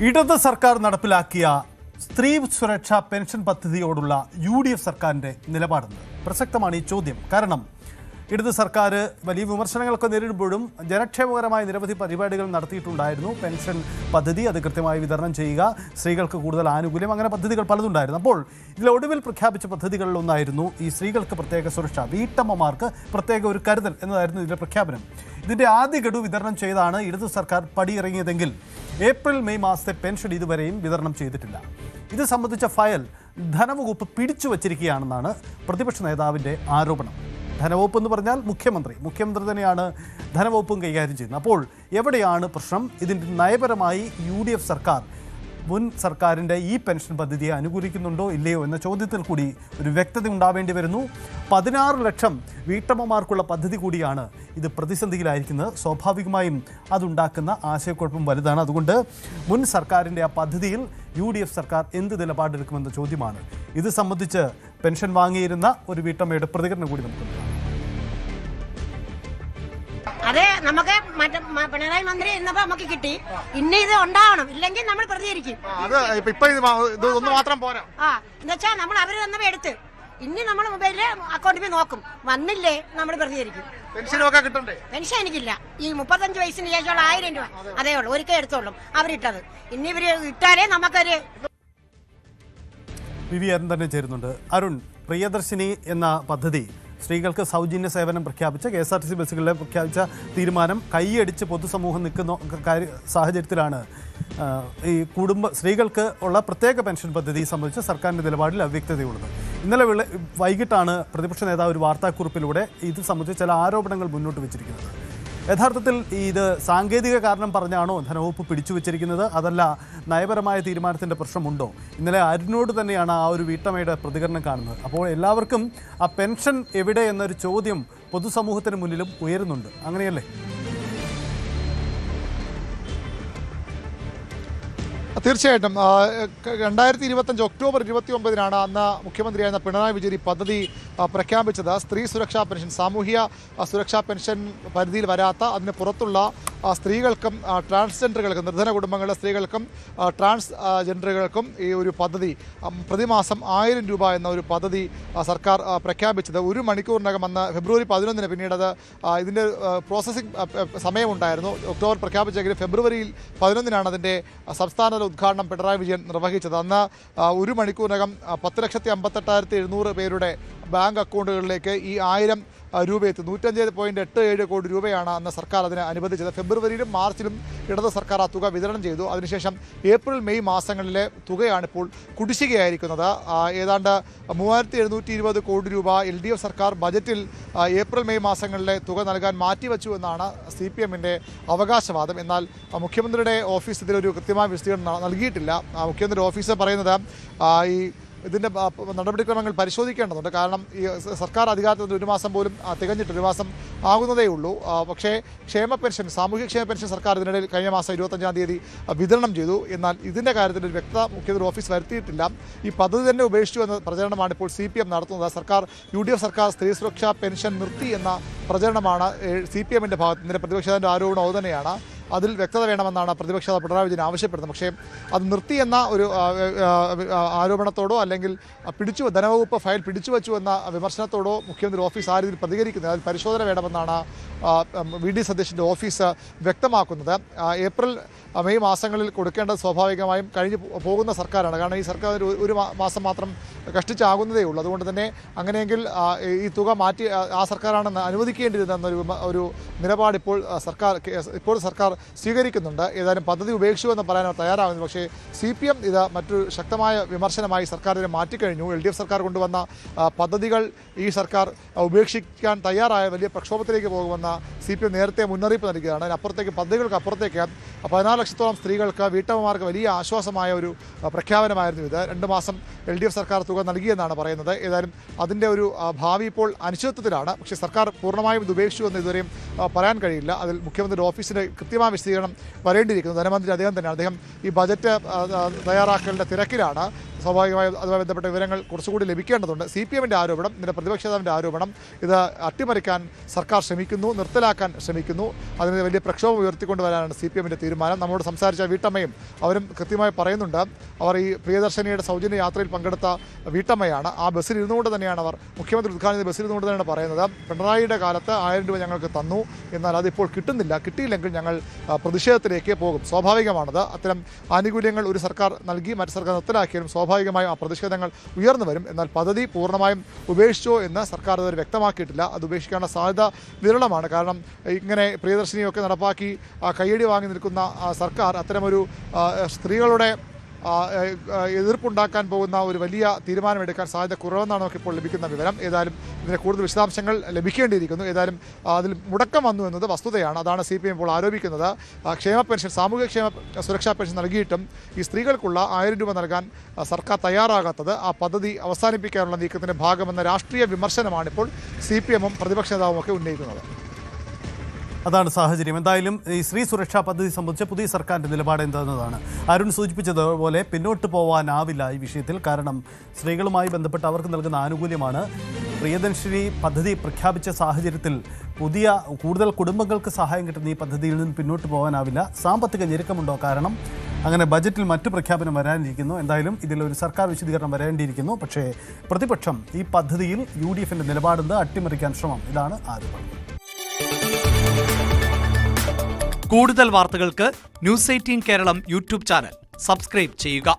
ഇടത് സർക്കാർ നടപ്പിലാക്കിയ സ്ത്രീ സുരക്ഷാ പെൻഷൻ പദ്ധതിയോടുള്ള UDF സർക്കാരിന്റെ നിലപാടെന്ന് പ്രസക്തമാണ് ഈ ചോദ്യം. കാരണം ഇടത് സർക്കാർ വലിയ വിമർശനങ്ങളൊക്കെ നേരിടുമ്പോഴും ജനക്ഷേമകരമായ നിരവധി പരിപാടികൾ നടത്തിയിട്ടുണ്ടായിരുന്നു. പെൻഷൻ പദ്ധതി അത് കൃത്യമായി വിതരണം ചെയ്യുക, സ്ത്രീകൾക്ക് കൂടുതൽ ആനുകൂല്യം, അങ്ങനെ പദ്ധതികൾ പലതുണ്ടായിരുന്നു. അപ്പോൾ ഇതിൽ ഒടുവിൽ പ്രഖ്യാപിച്ച പദ്ധതികളിലൊന്നായിരുന്നു ഈ സ്ത്രീകൾക്ക് പ്രത്യേക സുരക്ഷ, വീട്ടമ്മമാർക്ക് പ്രത്യേക ഒരു കരുതൽ എന്നതായിരുന്നു ഇതിന്റെ പ്രഖ്യാപനം. ഇതിന്റെ ആദ്യ ഗഡു വിതരണം ചെയ്താണ് ഇടത് സർക്കാർ പടിയിറങ്ങിയതെങ്കിൽ ഏപ്രിൽ മെയ് മാസത്തെ പെൻഷൻ ഇതുവരെയും വിതരണം ചെയ്തിട്ടില്ല. ഇത് സംബന്ധിച്ച ഫയൽ ധനവകുപ്പ് പിടിച്ചു വച്ചിരിക്കുകയാണെന്നാണ് പ്രതിപക്ഷ നേതാവിൻ്റെ ആരോപണം. ധനവകുപ്പ് എന്ന് പറഞ്ഞാൽ മുഖ്യമന്ത്രി തന്നെയാണ് ധനവകുപ്പും കൈകാര്യം ചെയ്യുന്നത്. അപ്പോൾ എവിടെയാണ് പ്രശ്നം? ഇതിൻ്റെ നയപരമായി UDF സർക്കാർ മുൻ സർക്കാരിൻ്റെ ഈ പെൻഷൻ പദ്ധതിയെ അനുകൂലിക്കുന്നുണ്ടോ ഇല്ലയോ എന്ന ചോദ്യത്തിൽ കൂടി ഒരു വ്യക്തത ഉണ്ടാവേണ്ടി വരുന്നു. 16 ലക്ഷം വീട്ടമ്മമാർക്കുള്ള പദ്ധതി കൂടിയാണ് ഇത് പ്രതിസന്ധിയിലായിരിക്കുന്നത്. സ്വാഭാവികമായും അതുണ്ടാക്കുന്ന ആശയക്കുഴപ്പം വലുതാണ്. അതുകൊണ്ട് മുൻ സർക്കാരിൻ്റെ ആ പദ്ധതിയിൽ UDF സർക്കാർ എന്ത് നിലപാടെടുക്കുമെന്ന ചോദ്യമാണ്. ഇത് സംബന്ധിച്ച് പെൻഷൻ വാങ്ങിയിരുന്ന ഒരു വീട്ടമ്മയുടെ പ്രതികരണം കൂടി നമുക്ക് നോക്കാം. അതെ, നമുക്ക് പിണറായി മന്ത്രി എന്നപ്പോ നമുക്ക് കിട്ടി. ഇനി ഇത് ഉണ്ടാവണം, ഇല്ലെങ്കിൽ നമ്മൾ പ്രതികരിക്കും. മാത്രം പോരാ. എന്നുവെച്ചാൽ നമ്മൾ അവര് തന്നപ്പോ എടുത്ത് ഇനി നമ്മൾ മൊബൈലില് അക്കൗണ്ടിൽ നോക്കും, വന്നില്ലേ നമ്മൾ പ്രതികരിക്കും. പെൻഷനൊക്കെ കിട്ടണ്ടേ? പെൻഷൻ എനിക്കില്ല. ഈ 35 വയസ്സിന് ശേഷമുള്ള 1000 രൂപ അതേ ഉള്ളൂ, ഒരിക്കൽ എടുത്തോളും അവരിട്ടത്. ഇനി ഇവര് ഇട്ടാലേ നമുക്കൊരു അരുൺ തന്നെ ചേരുന്നുണ്ട്. അരുൺ, പ്രിയദർശിനി എന്ന പദ്ധതി സ്ത്രീകൾക്ക് സൗജന്യ സേവനം പ്രഖ്യാപിച്ച KSRTC ബസ്സുകളിലെ പ്രഖ്യാപിച്ച തീരുമാനം കൈയടിച്ച് പൊതുസമൂഹം നിൽക്കുന്ന സാഹചര്യത്തിലാണ് ഈ സ്ത്രീകൾക്ക് ഉള്ള പ്രത്യേക പെൻഷൻ പദ്ധതി സംബന്ധിച്ച് സർക്കാരിൻ്റെ നിലപാടിൽ അവ്യക്തതയുള്ളത്. ഇന്നലെ വൈകിട്ടാണ് പ്രതിപക്ഷ നേതാവ് ഒരു വാർത്താക്കുറിപ്പിലൂടെ ഇത് സംബന്ധിച്ച് ചില ആരോപണങ്ങൾ മുന്നോട്ട് വെച്ചിരിക്കുന്നത്. യഥാർത്ഥത്തിൽ ഇത് സാങ്കേതിക കാരണം പറഞ്ഞാണോ ധനവകുപ്പ് പിടിച്ചു വെച്ചിരിക്കുന്നത്, അതല്ല നയപരമായ തീരുമാനത്തിൻ്റെ പ്രശ്നമുണ്ടോ? ഇന്നലെ അരുണിനോട് തന്നെയാണ് ആ ഒരു വീട്ടമ്മയുടെ പ്രതികരണം കാണുന്നത്. അപ്പോൾ എല്ലാവർക്കും ആ പെൻഷൻ എവിടെ എന്നൊരു ചോദ്യം പൊതുസമൂഹത്തിന് മുന്നിലും ഉയരുന്നുണ്ട്. അങ്ങനെയല്ലേ? തീർച്ചയായിട്ടും 2025 ഒക്ടോബർ 29 അന്ന് മുഖ്യമന്ത്രിയായിരുന്ന പിണറായി വിജയൻ ഈ പദ്ധതി പ്രഖ്യാപിച്ചത്. സ്ത്രീ സുരക്ഷാ പെൻഷൻ, സാമൂഹ്യ സുരക്ഷാ പെൻഷൻ പരിധിയിൽ വരാത്ത അതിന് പുറത്തുള്ള സ്ത്രീകൾക്കും ട്രാൻസ്ജെൻഡറുകൾക്കും, നിർധന കുടുംബങ്ങളിലെ സ്ത്രീകൾക്കും ട്രാൻസ്ജെൻഡറുകൾക്കും ഈ ഒരു പദ്ധതി പ്രതിമാസം 1000 രൂപ എന്ന ഒരു പദ്ധതി സർക്കാർ പ്രഖ്യാപിച്ചത്. ഒരു മണിക്കൂറിനകം അന്ന് ഫെബ്രുവരി 11 പിന്നീടത് ഇതിൻ്റെ പ്രോസസ്സിംഗ് സമയമുണ്ടായിരുന്നു. ഒക്ടോബർ പ്രഖ്യാപിച്ചെങ്കിൽ ഫെബ്രുവരിയിൽ 11 അതിൻ്റെ സംസ്ഥാന ഉദ്ഘാടനം പിണറായി വിജയൻ നിർവഹിച്ചത്. അന്ന് ഒരു മണിക്കൂറിനകം 10,58,700 പേരുടെ ബാങ്ക് അക്കൗണ്ടുകളിലേക്ക് ഈ 1000 രൂപ എത്തി. 105.87 കോടി രൂപയാണ് അന്ന് സർക്കാർ അതിന് അനുവദിച്ചത്. ഫെബ്രുവരിയിലും മാർച്ചിലും ഇടത് സർക്കാർ ആ തുക വിതരണം ചെയ്തു. അതിനുശേഷം ഏപ്രിൽ മെയ് മാസങ്ങളിലെ തുകയാണിപ്പോൾ കുടിശ്ശികയായിരിക്കുന്നത്. ഏതാണ്ട് 3720 കോടി രൂപ LDF സർക്കാർ ബജറ്റിൽ ഏപ്രിൽ മെയ് മാസങ്ങളിലെ തുക നൽകാൻ മാറ്റിവെച്ചു എന്നാണ് CPMൻ്റെ അവകാശവാദം. എന്നാൽ മുഖ്യമന്ത്രിയുടെ ഓഫീസ് ഇതിലൊരു കൃത്യമായ വിശദീകരണം നൽകിയിട്ടില്ല. മുഖ്യമന്ത്രിയുടെ ഓഫീസ് പറയുന്നത് ഈ ഇതിൻ്റെ നടപടിക്രമങ്ങൾ പരിശോധിക്കേണ്ടതുണ്ട്. കാരണം ഈ സർക്കാർ അധികാരത്തിൽ 1 മാസം പോലും തികഞ്ഞിട്ട് 1 മാസം ആകുന്നതേ ഉള്ളൂ. പക്ഷേ ക്ഷേമ പെൻഷൻ, സാമൂഹ്യക്ഷേമ പെൻഷൻ സർക്കാർ ഇതിനിടയിൽ കഴിഞ്ഞ മാസം 25-ാം തീയതി വിതരണം ചെയ്തു. എന്നാൽ ഇതിൻ്റെ കാര്യത്തിൽ ഒരു വ്യക്തത മുഖ്യമന്ത്രി ഓഫീസ് വരുത്തിയിട്ടില്ല. ഈ പദ്ധതി തന്നെ ഉപേക്ഷിച്ചു എന്ന പ്രചരണമാണ് ഇപ്പോൾ CPM നടത്തുന്നത്. സർക്കാർ UDF സർക്കാർ സ്ത്രീ സുരക്ഷാ പെൻഷൻ നിർത്തി എന്ന പ്രചരണമാണ് CPMൻ്റെ ഭാഗത്ത് നിന്ന്. പ്രതിപക്ഷത്തിൻ്റെ ആരോപണം അതുതന്നെയാണ്. അതിൽ വ്യക്തത വേണമെന്നാണ് പ്രതിപക്ഷ പിണറായി വിജയൻ ആവശ്യപ്പെടുന്നത്. പക്ഷേ അത് നിർത്തിയെന്ന ഒരു ആരോപണത്തോടോ അല്ലെങ്കിൽ ധനവകുപ്പ് ഫയൽ പിടിച്ചു വച്ചു എന്ന വിമർശനത്തോടോ മുഖ്യമന്ത്രി ഓഫീസ് ആ രീതിയിൽ പ്രതികരിക്കുന്നത്. അതിൽ പരിശോധന വേണമെന്നാണ് VD സതീശൻ്റെ ഓഫീസ് വ്യക്തമാക്കുന്നത്. ഏപ്രിൽ മെയ് മാസങ്ങളിൽ കൊടുക്കേണ്ടത് സ്വാഭാവികമായും കഴിഞ്ഞു പോകുന്ന സർക്കാരാണ്. കാരണം ഈ സർക്കാർ ഒരു മാസം മാത്രം കഷ്ടിച്ചാകുന്നതേ ഉള്ളൂ. അതുകൊണ്ട് തന്നെ അങ്ങനെയെങ്കിൽ ഈ തുക മാറ്റി ആ സർക്കാരാണെന്ന് അനുവദിക്കേണ്ടിയിരുന്നെന്നൊരു നിലപാട് ഇപ്പോൾ സർക്കാർ സ്വീകരിക്കുന്നുണ്ട്. ഏതായാലും പദ്ധതി ഉപേക്ഷിച്ചു എന്ന് പറയാൻ തയ്യാറാകുന്നു. പക്ഷേ CPM ഇത് മറ്റൊരു ശക്തമായ വിമർശനമായി സർക്കാരിനെ മാറ്റിക്കഴിഞ്ഞു. LDF സർക്കാർ കൊണ്ടുവന്ന പദ്ധതികൾ ഈ സർക്കാർ ഉപേക്ഷിക്കാൻ തയ്യാറായ വലിയ പ്രക്ഷോഭത്തിലേക്ക് പോകുമെന്ന് CPM നേരത്തെ മുന്നറിയിപ്പ് നൽകിയതാണ്. അതിനപ്പുറത്തേക്ക് പദ്ധതികൾക്ക് അപ്പുറത്തേക്ക് 14 ലക്ഷത്തോളം സ്ത്രീകൾക്ക്, വീട്ടമ്മമാർക്ക് വലിയ ആശ്വാസമായ ഒരു പ്രഖ്യാപനമായിരുന്നു ഇത്. 2 മാസം LDF സർക്കാർ തുക നൽകിയെന്നാണ് പറയുന്നത്. ഏതായാലും അതിൻ്റെ ഒരു ഭാവി ഇപ്പോൾ അനിശ്ചിതത്വത്തിലാണ്. പക്ഷേ സർക്കാർ പൂർണ്ണമായും ഇത് ഉപേക്ഷിച്ചു എന്ന് ഇതുവരെയും പറയാൻ കഴിയില്ല. അതിൽ മുഖ്യമന്ത്രിയുടെ ഓഫീസിൻ്റെ കൃത്യമായ വിശദീകരണം വരേണ്ടിയിരിക്കുന്നു. ധനമന്ത്രി അദ്ദേഹം തന്നെയാണ്. അദ്ദേഹം ഈ ബജറ്റ് തയ്യാറാക്കലിൻ്റെ തിരക്കിലാണ്. സ്വാഭാവികമായും അതുമായി ബന്ധപ്പെട്ട വിവരങ്ങൾ കുറച്ചുകൂടി ലഭിക്കേണ്ടതുണ്ട്. CPM-ന്റെ ആരോപണം, ഇതിൻ്റെ പ്രതിപക്ഷ നേതാവിൻ്റെ ആരോപണം, ഇത് അട്ടിമറിക്കാൻ സർക്കാർ ശ്രമിക്കുന്നു, നിർത്തലാക്കാൻ ശ്രമിക്കുന്നു. അതിന് വലിയ പ്രക്ഷോഭം ഉയർത്തിക്കൊണ്ടുവരാനാണ് CPM-ന്റെ തീരുമാനം. നമ്മോട് സംസാരിച്ച വീട്ടമ്മയും അവരും കൃത്യമായി പറയുന്നുണ്ട്. അവർ ഈ പ്രിയദർശിനിയുടെ സൗജന്യ യാത്രയിൽ പങ്കെടുത്ത വീട്ടമ്മയാണ്. ആ ബസ്സിൽ ഇരുന്നുകൊണ്ട് തന്നെയാണ് അവർ, മുഖ്യമന്ത്രി ഉദ്ഘാടനം ചെയ്ത ബസ്സിൽ ഇരുന്നുകൊണ്ട് തന്നെയാണ് പറയുന്നത്, പിണറായിയുടെ കാലത്ത് 1000 രൂപ ഞങ്ങൾക്ക് തന്നു, എന്നാൽ അതിപ്പോൾ കിട്ടുന്നില്ല, കിട്ടിയില്ലെങ്കിൽ ഞങ്ങൾ പ്രതിഷേധത്തിലേക്ക് പോകും. സ്വാഭാവികമാണത്. അത്തരം ആനുകൂല്യങ്ങൾ ഒരു സർക്കാർ നൽകി മറ്റു സർക്കാർ നിർത്തലാക്കിയാലും സ്വാഭാവികമായും ആ പ്രതിഷേധങ്ങൾ ഉയർന്നു വരും. എന്നാൽ പദ്ധതി പൂർണ്ണമായും ഉപേക്ഷിച്ചോ എന്ന് സർക്കാർ ഇതുവരെ വ്യക്തമാക്കിയിട്ടില്ല. അത് ഉപേക്ഷിക്കാനുള്ള സാധ്യത വിരളമാണ്. കാരണം ഇങ്ങനെ പ്രിയദർശിനിയൊക്കെ നടപ്പാക്കി കയ്യടി വാങ്ങി നിൽക്കുന്ന സർക്കാർ അത്തരമൊരു സ്ത്രീകളുടെ എതിർപ്പുണ്ടാക്കാൻ പോകുന്ന ഒരു വലിയ തീരുമാനമെടുക്കാൻ സാധ്യത കുറവെന്നാണ് നമുക്കിപ്പോൾ ലഭിക്കുന്ന വിവരം. ഏതായാലും ഇതിന് കൂടുതൽ വിശദാംശങ്ങൾ ലഭിക്കേണ്ടിയിരിക്കുന്നു. ഏതായാലും അതിൽ മുടക്കം വന്നു എന്നത് വസ്തുതയാണ്. അതാണ് CPM ഇപ്പോൾ ആരോപിക്കുന്നത്. ക്ഷേമ പെൻഷൻ, സാമൂഹ്യക്ഷേമ സുരക്ഷാ പെൻഷൻ നൽകിയിട്ടും ഈ സ്ത്രീകൾക്കുള്ള 1000 രൂപ നൽകാൻ സർക്കാർ തയ്യാറാകാത്തത് ആ പദ്ധതി അവസാനിപ്പിക്കാനുള്ള നീക്കത്തിൻ്റെ ഭാഗമെന്ന രാഷ്ട്രീയ വിമർശനമാണിപ്പോൾ CPM-ഉം പ്രതിപക്ഷ നേതാവും ഒക്കെ ഉന്നയിക്കുന്നത്. അതാണ് സാഹചര്യം. എന്തായാലും ഈ സ്ത്രീ സുരക്ഷാ പദ്ധതി സംബന്ധിച്ച പുതിയ സർക്കാരിൻ്റെ നിലപാട് എന്താണെന്നതാണ്. അരുൺ സൂചിപ്പിച്ചതുപോലെ പിന്നോട്ട് പോകാനാവില്ല ഈ വിഷയത്തിൽ. കാരണം സ്ത്രീകളുമായി ബന്ധപ്പെട്ട് അവർക്ക് നൽകുന്ന ആനുകൂല്യമാണ്. പ്രിയദർശിനി പദ്ധതി പ്രഖ്യാപിച്ച സാഹചര്യത്തിൽ കൂടുതൽ കുടുംബങ്ങൾക്ക് സഹായം കിട്ടുന്ന ഈ പദ്ധതിയിൽ നിന്ന് പിന്നോട്ട് പോകാനാവില്ല. സാമ്പത്തിക ഞെരുക്കമുണ്ടോ? കാരണം അങ്ങനെ ബജറ്റിൽ മറ്റു പ്രഖ്യാപനം വരാനിരിക്കുന്നു. എന്തായാലും ഇതിലൊരു സർക്കാർ വിശദീകരണം വരേണ്ടിയിരിക്കുന്നു. പക്ഷേ പ്രതിപക്ഷം ഈ പദ്ധതിയിൽ UDF-ന്റെ നിലപാടെന്ന് അട്ടിമറിക്കാൻ ശ്രമം, ഇതാണ് ആരോപണം. കൂടുതൽ വാർത്തകൾക്ക് News 18 Keralam YouTube channel subscribe ചെയ്യുക.